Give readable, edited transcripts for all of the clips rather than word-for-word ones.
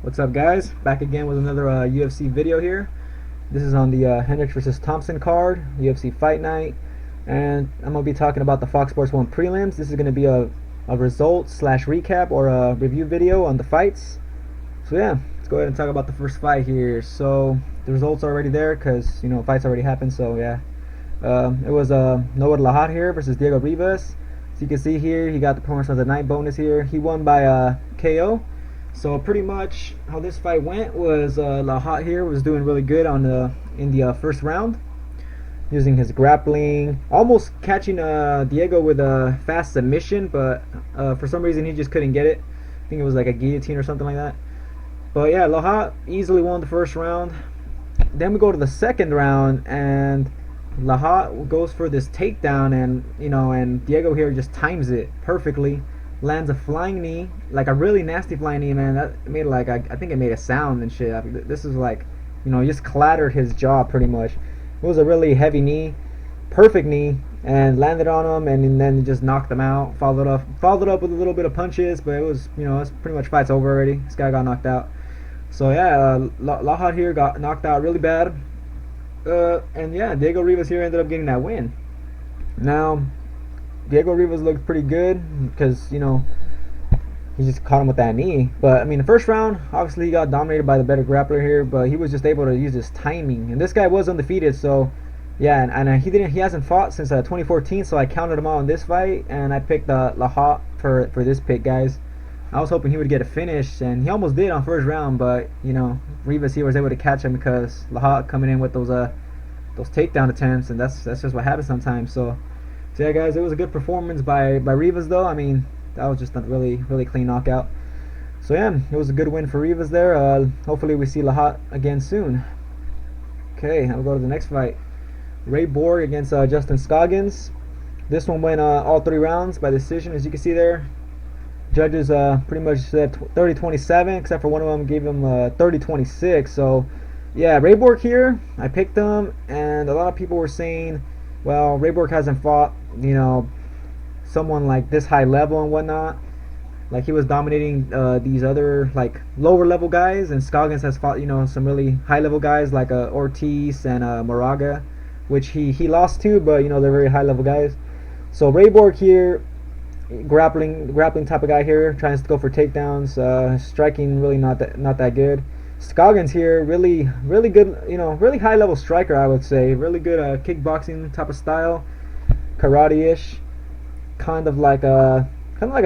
What's up, guys? Back again with another UFC video here. This is on the Hendricks versus Thompson card, UFC Fight Night, and I'm gonna be talking about the FS1 Prelims. This is gonna be a result slash recap or a review video on the fights. So yeah, let's go ahead and talk about the first fight here. So the results are already there because fights already happened. So yeah, it was Lahey here versus Diego Ribas. So you can see here he got the performance of the night bonus here. He won by KO. So pretty much how this fight went was Lahey here was doing really good on in the first round, using his grappling, almost catching Diego with a fast submission, but for some reason he just couldn't get it. I think it was like a guillotine or something like that. But yeah, Lahey easily won the first round. Then we go to the second round, and Lahey goes for this takedown, and Diego here just times it perfectly. Lands a flying knee, like a really nasty flying knee, man. That made like I think it made a sound and shit. This is like, just clattered his jaw pretty much. It was a really heavy knee, perfect knee, and landed on him, and then just knocked him out. Followed up with a little bit of punches, but it was, it's pretty much fight's over already. This guy got knocked out. So yeah, Lahey here got knocked out really bad, and yeah, Diego Ribas here ended up getting that win. Now, Diego Ribas looked pretty good because, he just caught him with that knee. But, I mean, the first round, obviously he got dominated by the better grappler here, but he was just able to use his timing. And this guy was undefeated, so, yeah, and he hasn't fought since 2014, so I counted him out in this fight, and I picked Lahey for this pick, guys. I was hoping he would get a finish, and he almost did on first round, but, Ribas here was able to catch him because Lahey coming in with those takedown attempts, and that's just what happens sometimes, so yeah, guys, it was a good performance by Ribas, though. I mean, that was just a really clean knockout. So yeah, it was a good win for Ribas there. Hopefully we see Lahey again soon. Okay, now we'll go to the next fight. Bourque against Justin Scoggins. This one went all 3 rounds by decision, as you can see there. Judges pretty much said 30-27, except for one of them gave him 30-26. So yeah, Bourque here, I picked him, and a lot of people were saying, well, Bourque hasn't fought, someone like this high level and whatnot. Like, he was dominating these other, like, lower level guys, and Scoggins has fought, some really high level guys like Ortiz and Moraga, which he lost to, but they're very high level guys. So Bourque here, grappling type of guy here, trying to go for takedowns, striking really not that good. Scoggins here, really good, really high level striker, I would say. Really good kickboxing type of style, karate-ish, kind of like a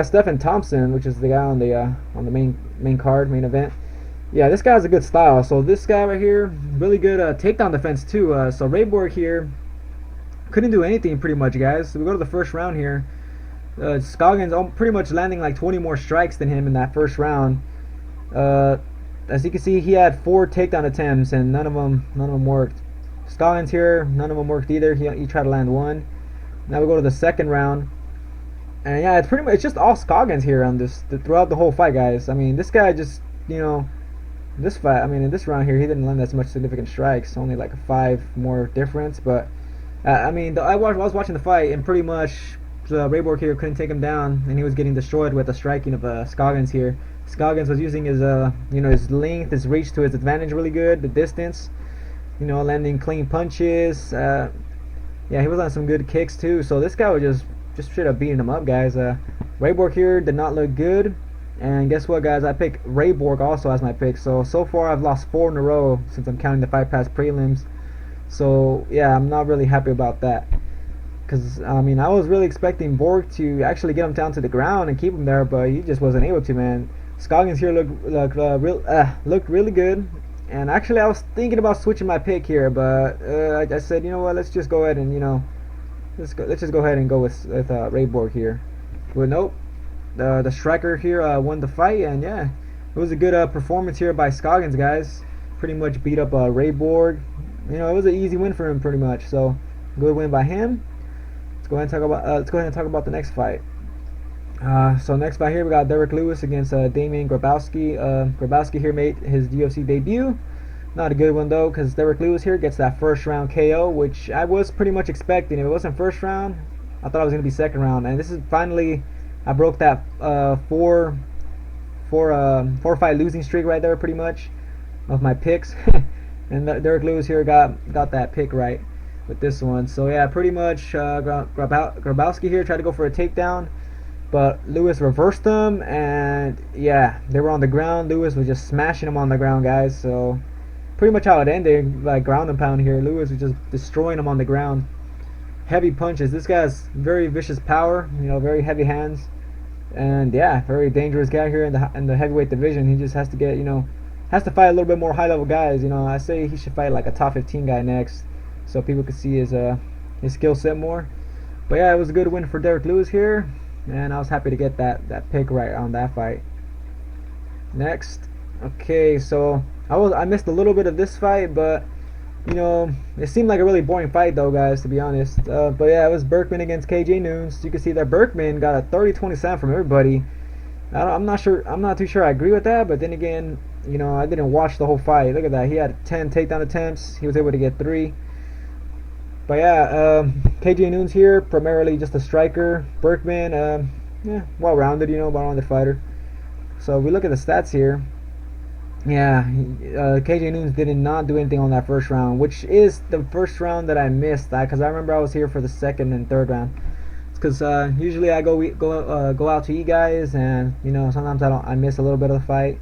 Stephen Thompson, which is the guy on the main card, main event. Yeah, this guy has a good style. So this guy right here, really good takedown defense too. So Bourque here couldn't do anything pretty much, guys. So we go to the first round here. Scoggins pretty much landing like 20 more strikes than him in that first round. As you can see, he had 4 takedown attempts, and none of them worked. Scoggins here, none of them worked either. He tried to land 1. Now we go to the second round, and yeah, it's just all Scoggins here on throughout the whole fight, guys. I mean, this guy just, this fight, I mean, in this round here, he didn't land as much significant strikes, only like a 5 more difference. But I mean, I was watching the fight, and pretty much Bourque here couldn't take him down, and he was getting destroyed with the striking of Scoggins here. Scoggins was using his his length, his reach to his advantage really good, the distance, landing clean punches. Yeah, he was on some good kicks too. So this guy was just straight up beating him up, guys. Bourque here did not look good, and guess what, guys? I picked Bourque also as my pick. So far I've lost 4 in a row since I'm counting the Fight Pass prelims. So yeah, I'm not really happy about that. Because, I mean, I was really expecting Bourque to actually get him down to the ground and keep him there, but he just wasn't able to, man. Scoggins here looked really good, and actually I was thinking about switching my pick here, but I said, you know what, let's just go ahead and let's just go ahead and go with Bourque here. But nope, the striker here won the fight, and yeah, it was a good performance here by Scoggins, guys. Pretty much beat up Bourque. It was an easy win for him, pretty much. So good win by him. Let's go ahead and talk about the next fight. So next fight here we got Derrick against Damian Grabowski. Grabowski here made his UFC debut. Not a good one though, because Derrick here gets that first round KO, which I was pretty much expecting. If it wasn't first round, I thought it was going to be second round. And this is finally, I broke that four fight losing streak right there, pretty much, of my picks. And Derrick Lewis here got that pick right with this one. So yeah, pretty much Grabowski here tried to go for a takedown, but Lewis reversed them, and yeah, they were on the ground. Lewis was just smashing them on the ground, guys. So pretty much how it ended, like ground and pound here. Lewis was just destroying them on the ground. Heavy punches. This guy's very vicious power, you know, very heavy hands, and yeah, very dangerous guy here in the heavyweight division. He just has to get, you know, has to fight a little bit more high level guys. You know, I say he should fight like a top 15 guy next, so people could see his skill set more. But yeah, it was a good win for Derrick Lewis here, and I was happy to get that pick right on that fight. Next, okay, so I missed a little bit of this fight, but you know, it seemed like a really boring fight though, guys, to be honest. But yeah, it was Berkman against KJ Noons. You can see that Berkman got a 30-27 from everybody. I'm not too sure I agree with that, but then again, you know, I didn't watch the whole fight. Look at that. He had 10 takedown attempts. He was able to get 3. But yeah, KJ Noons here, primarily just a striker. Berkman, yeah, well-rounded, you know, well-rounded fighter. So if we look at the stats here, yeah, KJ Noons did not do anything on that first round, which is the first round that I missed. Because I remember I was here for the second and third round. It's because usually I go out to eat, guys, and you know, sometimes I miss a little bit of the fight.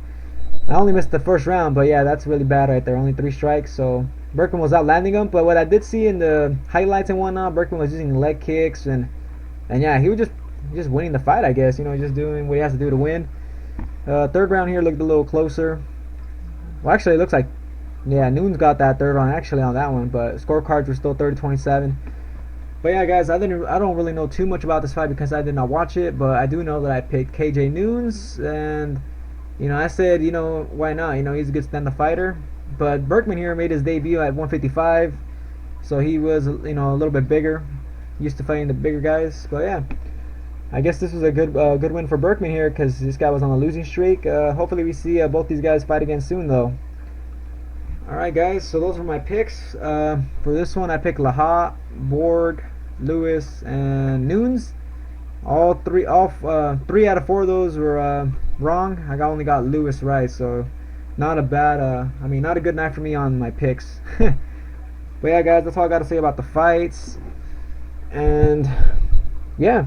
I only missed the first round, but yeah, that's really bad right there. Only 3 strikes. So Berkman was out landing them, but what I did see in the highlights and whatnot, Berkman was using leg kicks, and yeah, he was just winning the fight, I guess. You know, just doing what he has to do to win. Third round here looked a little closer. Well, actually, it looks like, yeah, Noons got that third round actually on that one, but scorecards were still 30-27. But yeah, guys, I don't really know too much about this fight because I did not watch it, but I do know that I picked KJ Noons, and you know, I said, you know, why not? You know, he's a good stand-up fighter. But Berkman here made his debut at 155, so he was, you know, a little bit bigger, used to fighting the bigger guys. But yeah, I guess this was a good win for Berkman here because this guy was on a losing streak. Hopefully we see both these guys fight again soon, though. Alright, guys, so those were my picks. For this one, I picked Lahey, Bourque, Lewis, and Noons. All 3 out of 4 of those were wrong. I only got Lewis right, so not a bad, not a good night for me on my picks. But yeah, guys, that's all I got to say about the fights. And yeah.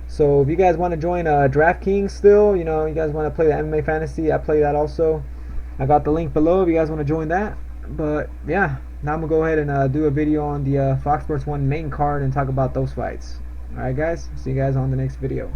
So if you guys want to join DraftKings still, you know, you guys want to play the MMA Fantasy, I play that also. I got the link below if you guys want to join that. But yeah, now I'm going to go ahead and do a video on the Fox Sports 1 main card and talk about those fights. Alright guys, see you guys on the next video.